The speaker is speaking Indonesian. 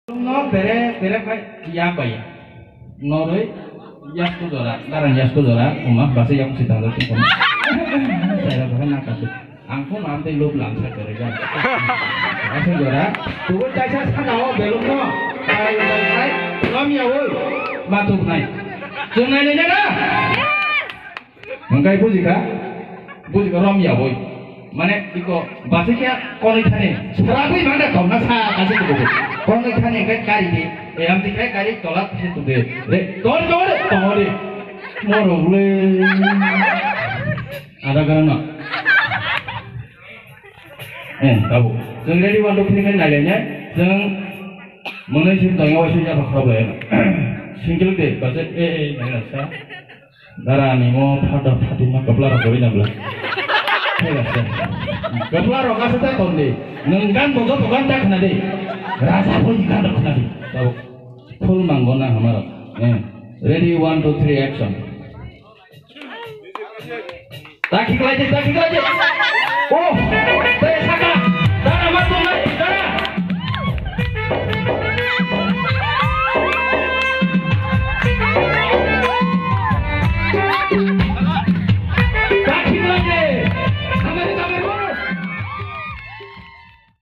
No, tere kai ya apa ya? Noroi yastu dora, darang yastu dora, umah bahasa yang sedang lagi pun. Saya bahkan nak kasih. Angku nanti lu bilang saya kerja. Yastu dora, tuh jasa sekarang belum no. Kai, kami awal, matuk naik. Sungai ni jaga. Mengkai bujika rom ya boy. Mana iko bahasa kia koni thane. Serabi mana kau nasa kasih tu. Koni thane kai kari ni. Yang tikai kari tolak kasih tu deh. Tol. Moro le. Ada kerana. Tahu. Jeng ready wanto kini kan nalenya. Jeng mengenai tanya wasit apa khabar? Single deh. Bahasa nanya saya. Darah ni mau pada mah kepala kawin abla. Kepala roka sudah tonde. Nenggan bogo bukan tak kena deh. Rasa pun jika tak kena deh. Tahu. Full manggona hamara. Ready 1 2 3 action. Takik lagi. Oh.